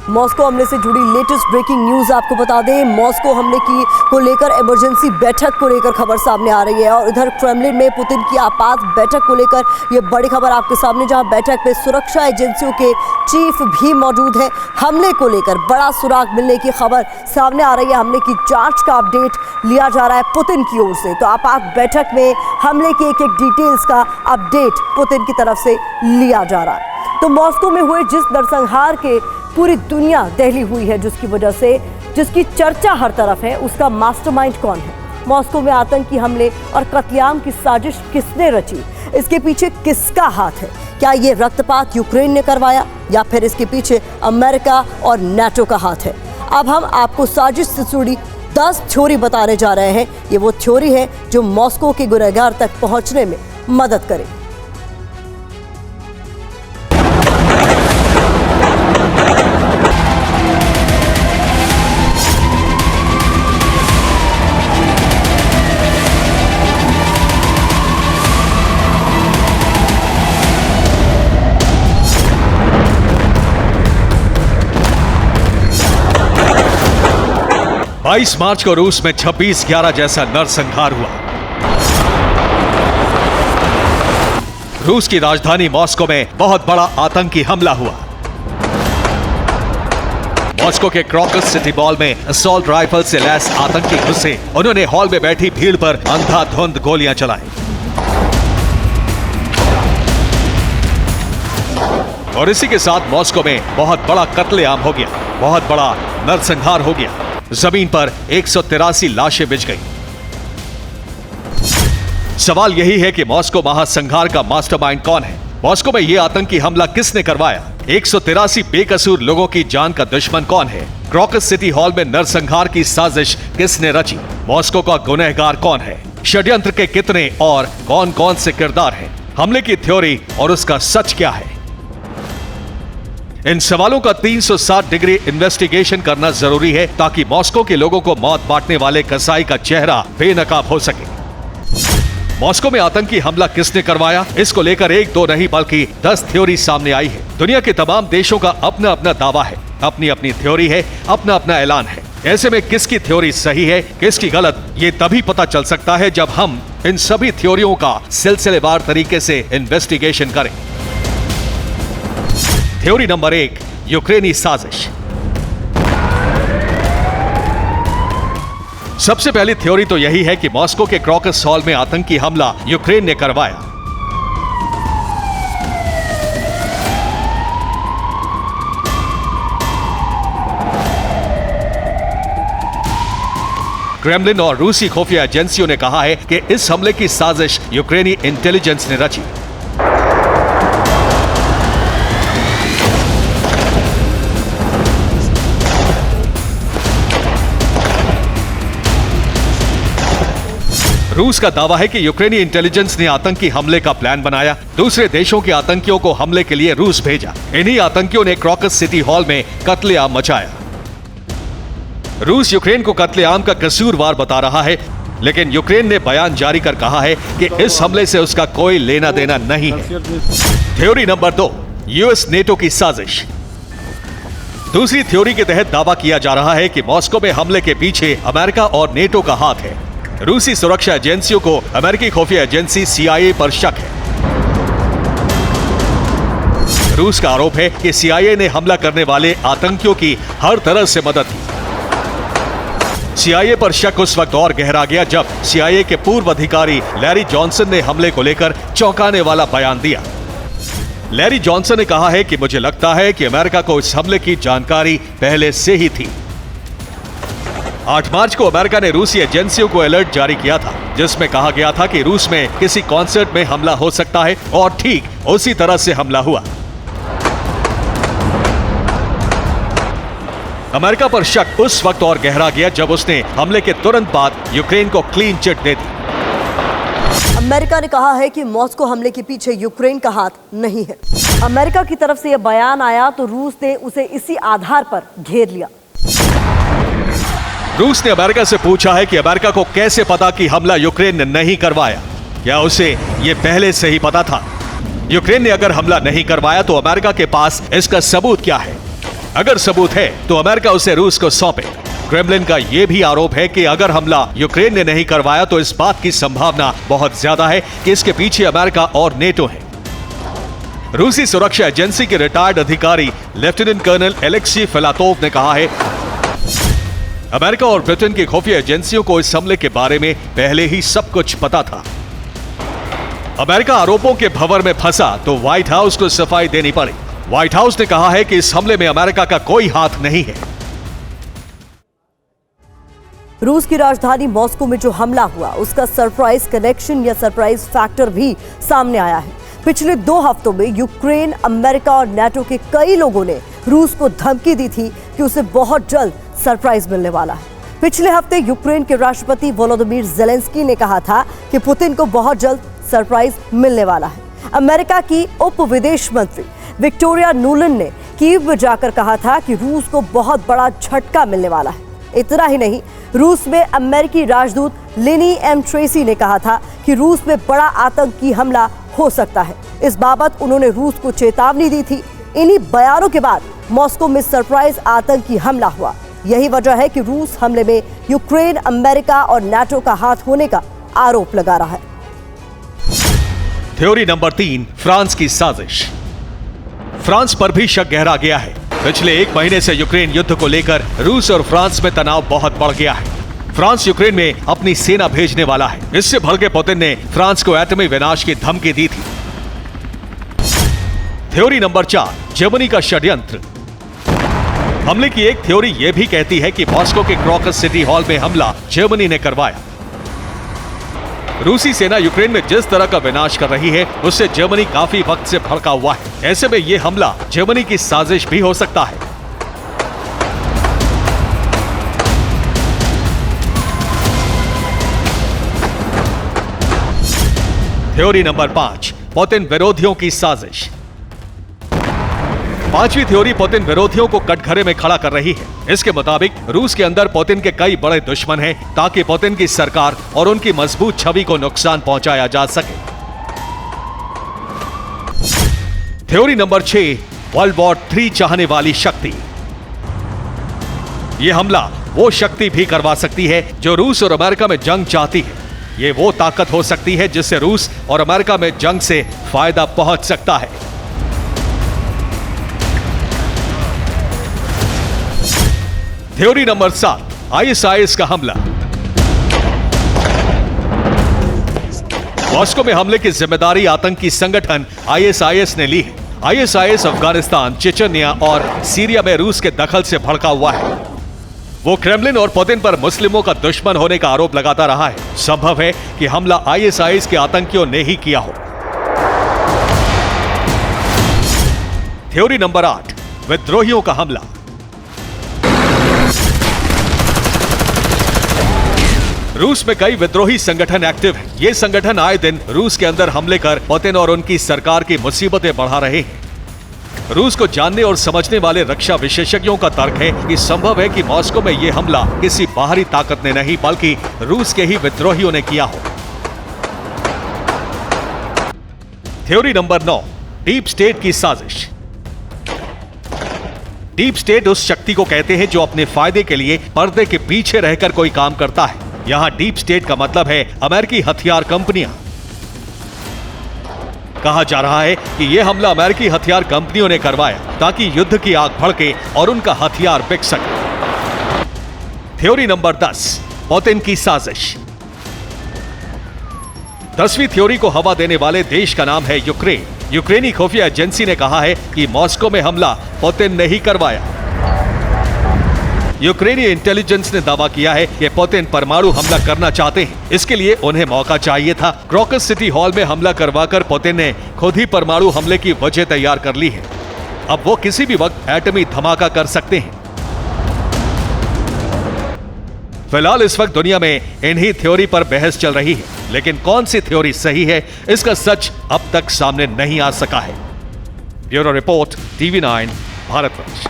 Moscow हमले से जुड़ी लेटेस्ट ब्रेकिंग न्यूज आपको बता दें। मॉस्को हमले को लेकर इमरजेंसी बैठक को लेकर खबर सामने आ रही है और इधर क्रेमलिन में पुतिन की आपात बैठक को लेकर ये बड़ी खबर आपके सामने, जहां बैठक में सुरक्षा एजेंसियों के चीफ भी मौजूद हैं। हमले को लेकर बड़ा सुराग मिलने की खबर सामने आ रही है। हमले की जांच का अपडेट लिया जा रहा है पुतिन की ओर से। तो आपात बैठक में हमले की एक डिटेल्स का अपडेट पुतिन की तरफ से लिया जा रहा है। तो मॉस्को में हुए जिस नरसंहार के पूरी दुनिया दहली हुई है, जिसकी वजह से जिसकी चर्चा हर तरफ है, उसका मास्टरमाइंड कौन है? मॉस्को में आतंकी हमले और कत्लेआम की साजिश किसने रची? इसके पीछे किसका हाथ है? क्या ये रक्तपात यूक्रेन ने करवाया या फिर इसके पीछे अमेरिका और नाटो का हाथ है? अब हम आपको साजिश से जुड़ी 10 थ्योरी बताने जा रहे हैं। ये वो थ्योरी है जो मॉस्को के गुनहगार तक पहुंचने में मदद करे। बाईस मार्च को रूस में 26/11 जैसा नरसंहार हुआ। रूस की राजधानी मॉस्को में बहुत बड़ा आतंकी हमला हुआ। मॉस्को के क्रॉकस सिटी मॉल में असॉल्ट राइफल से लैस आतंकी घुसे। उन्होंने हॉल में बैठी भीड़ पर अंधाधुंध गोलियां चलाई और इसी के साथ मॉस्को में बहुत बड़ा कत्लेआम हो गया, बहुत बड़ा नरसंहार हो गया। जमीन पर 183 लाशें बिछ गई। सवाल यही है कि मॉस्को महासंहार का मास्टरमाइंड कौन है? मॉस्को में यह आतंकी हमला किसने करवाया? 183 बेकसूर लोगों की जान का दुश्मन कौन है? क्रॉकस सिटी हॉल में नरसंहार की साजिश किसने रची? मॉस्को का गुनहगार कौन है? षड्यंत्र के कितने और कौन कौन से किरदार हैं? हमले की थ्योरी और उसका सच क्या है? इन सवालों का 360 डिग्री इन्वेस्टिगेशन करना जरूरी है ताकि मॉस्को के लोगों को मौत बांटने वाले कसाई का चेहरा बेनकाब हो सके। मॉस्को में आतंकी हमला किसने करवाया? इसको लेकर एक दो नहीं बल्कि 10 थ्योरी सामने आई है। दुनिया के तमाम देशों का अपना अपना दावा है, अपनी अपनी थ्योरी है, अपना अपना ऐलान है। ऐसे में किसकी थ्योरी सही है, किसकी गलत, ये तभी पता चल सकता है जब हम इन सभी थ्योरियों का सिलसिलेवार तरीके से इन्वेस्टिगेशन करें। थ्योरी नंबर 1, यूक्रेनी साजिश। सबसे पहली थ्योरी तो यही है कि मॉस्को के क्रॉकस हॉल में आतंकी हमला यूक्रेन ने करवाया। क्रेमलिन और रूसी खुफिया एजेंसियों ने कहा है कि इस हमले की साजिश यूक्रेनी इंटेलिजेंस ने रची। रूस का दावा है कि यूक्रेनी इंटेलिजेंस ने आतंकी हमले का प्लान बनाया, दूसरे देशों के आतंकियों को हमले के लिए रूस भेजा। इन्हीं आतंकियों ने क्रॉकस सिटी हॉल में कत्लेआम मचाया। रूस यूक्रेन को कत्लेआम का कसूरवार बता रहा है, लेकिन यूक्रेन ने बयान जारी कर कहा है कि इस हमले से उसका कोई लेना देना नहीं है। थ्योरी नंबर 2, यूएस नेटो की साजिश। दूसरी थ्योरी के तहत दावा किया जा रहा है कि मॉस्को में हमले के पीछे अमेरिका और नेटो का हाथ है। रूसी सुरक्षा एजेंसियों को अमेरिकी खुफिया एजेंसी CIA पर शक है। रूस का आरोप है कि CIA ने हमला करने वाले आतंकियों की हर तरह से मदद की। CIA पर शक उस वक्त और गहरा गया जब CIA के पूर्व अधिकारी लैरी जॉनसन ने हमले को लेकर चौंकाने वाला बयान दिया। लैरी जॉनसन ने कहा है कि मुझे लगता है कि अमेरिका को इस हमले की जानकारी पहले से ही थी। 8 मार्च को अमेरिका ने रूसी एजेंसियों को अलर्ट जारी किया था, जिसमें कहा गया था कि रूस में किसी कॉन्सर्ट में हमला हो सकता है और ठीक उसी तरह से हमला हुआ। अमेरिका पर शक उस वक्त और गहरा गया जब उसने हमले के तुरंत बाद यूक्रेन को क्लीन चिट दे दी। अमेरिका ने कहा है कि मॉस्को हमले के पीछे यूक्रेन का हाथ नहीं है। अमेरिका की तरफ से यह बयान आया तो रूस ने उसे इसी आधार पर घेर लिया। रूस ने अमेरिका से पूछा है कि अमेरिका को कैसे पता कि हमला यूक्रेन ने नहीं करवाया? क्या उसे यह पहले से ही पता था? यूक्रेन ने अगर हमला नहीं करवाया तो अमेरिका के पास इसका सबूत क्या है? अगर सबूत है तो अमेरिका उसे रूस को सौंपे। क्रेमलिन का यह भी आरोप है कि अगर हमला यूक्रेन ने नहीं करवाया तो इस बात की संभावना बहुत ज्यादा है कि इसके पीछे अमेरिका और नेटो है। रूसी सुरक्षा एजेंसी के रिटायर्ड अधिकारी लेफ्टिनेंट कर्नल एलेक्सी फिलातोव ने कहा है, अमेरिका और ब्रिटेन की खुफिया एजेंसियों को इस हमले के बारे में पहले ही सब कुछ पता था। अमेरिका आरोपों के भंवर में फंसा तो व्हाइट हाउस को सफाई देनी पड़ी। व्हाइट हाउस ने कहा है कि इस हमले में अमेरिका का कोई हाथ नहीं है। रूस की राजधानी मॉस्को में जो हमला हुआ उसका सरप्राइज कनेक्शन या सरप्राइज फैक्टर भी सामने आया है। पिछले 2 हफ्तों में यूक्रेन, अमेरिका और नाटो के कई लोगों ने रूस को धमकी दी थी कि उसे बहुत जल्द सरप्राइज मिलने वाला है। पिछले हफ्ते यूक्रेन के राष्ट्रपति वोलोदिमीर ज़ेलेंस्की ने कहा था कि पुतिन को बहुत जल्द सरप्राइज मिलने वाला है। अमेरिका की उप विदेश मंत्री विक्टोरिया नुलन ने कीव में जाकर कहा था कि रूस को बहुत बड़ा झटका मिलने वाला है। इतना ही नहीं, रूस में अमेरिकी राजदूत लेनी एम ट्रेसी ने कहा था कि रूस में बड़ा आतंकी हमला हो सकता है। इस बाबत उन्होंने रूस को चेतावनी दी थी। इन्हीं बयानों के बाद मॉस्को में सरप्राइज आतंकी हमला हुआ। यही वजह है कि रूस हमले में यूक्रेन, अमेरिका और नाटो का हाथ होने का आरोप लगा रहा है। थ्योरी नंबर 3, फ्रांस की साजिश। फ्रांस पर भी शक गहरा गया है। पिछले 1 महीने से यूक्रेन युद्ध को लेकर रूस और फ्रांस में तनाव बहुत बढ़ गया है। फ्रांस यूक्रेन में अपनी सेना भेजने वाला है। इससे भड़के पुतिन ने फ्रांस को एटमी विनाश की धमकी दी थी। थ्योरी नंबर 4, जर्मनी का षड्यंत्र। हमले की एक थ्योरी यह भी कहती है कि मॉस्को के क्रॉकस सिटी हॉल में हमला जर्मनी ने करवाया। रूसी सेना यूक्रेन में जिस तरह का विनाश कर रही है उससे जर्मनी काफी वक्त से भड़का हुआ है। ऐसे में यह हमला जर्मनी की साजिश भी हो सकता है। थ्योरी नंबर 5, पुतिन विरोधियों की साजिश। 5वीं थ्योरी पुतिन विरोधियों को कटघरे में खड़ा कर रही है। इसके मुताबिक रूस के अंदर पुतिन के कई बड़े दुश्मन हैं ताकि पुतिन की सरकार और उनकी मजबूत छवि को नुकसान पहुंचाया जा सके। थ्योरी नंबर 6, वर्ल्ड वॉर 3 चाहने वाली शक्ति। यह हमला वो शक्ति भी करवा सकती है जो रूस और अमेरिका में जंग चाहती है। यह वो ताकत हो सकती है जिससे रूस और अमेरिका में जंग से फायदा पहुंच सकता है। थ्योरी नंबर 7, आईएसआईएस का हमला। मॉस्को में हमले की जिम्मेदारी आतंकी संगठन आईएसआईएस ने ली है। आईएसआईएस अफगानिस्तान, चेचन्या और सीरिया में रूस के दखल से भड़का हुआ है। वो क्रेमलिन और पुतिन पर मुस्लिमों का दुश्मन होने का आरोप लगाता रहा है। संभव है कि हमला आईएसआईएस के आतंकियों ने ही किया हो। थ्योरी नंबर 8, विद्रोहियों का हमला। रूस में कई विद्रोही संगठन एक्टिव हैं। ये संगठन आए दिन रूस के अंदर हमले कर पुतिन और उनकी सरकार की मुसीबतें बढ़ा रहे हैं। रूस को जानने और समझने वाले रक्षा विशेषज्ञों का तर्क है कि संभव है कि मॉस्को में यह हमला किसी बाहरी ताकत ने नहीं बल्कि रूस के ही विद्रोहियों ने किया हो। थ्योरी नंबर 9, डीप स्टेट की साजिश। डीप स्टेट उस शक्ति को कहते हैं जो अपने फायदे के लिए पर्दे के पीछे रहकर कोई काम करता है। यहां डीप स्टेट का मतलब है अमेरिकी हथियार कंपनियां। कहा जा रहा है कि यह हमला अमेरिकी हथियार कंपनियों ने करवाया ताकि युद्ध की आग भड़के और उनका हथियार बिक सके। थ्योरी नंबर 10, पुतिन की साजिश। 10वीं थ्योरी को हवा देने वाले देश का नाम है यूक्रेन। यूक्रेनी खुफिया एजेंसी ने कहा है कि मॉस्को में हमला पुतिन ने ही करवाया। यूक्रेनी इंटेलिजेंस ने दावा किया है कि पुतिन परमाणु हमला करना चाहते हैं। इसके लिए उन्हें मौका चाहिए था। क्रॉकस सिटी हॉल में हमला करवाकर पुतिन ने खुद ही परमाणु हमले की वजह तैयार कर ली है। अब वो किसी भी वक्त एटमी धमाका कर सकते हैं। फिलहाल इस वक्त दुनिया में इन्हीं थ्योरी पर बहस चल रही है, लेकिन कौन सी थ्योरी सही है इसका सच अब तक सामने नहीं आ सका है। Bureau report, TV9, Bharatvarsh.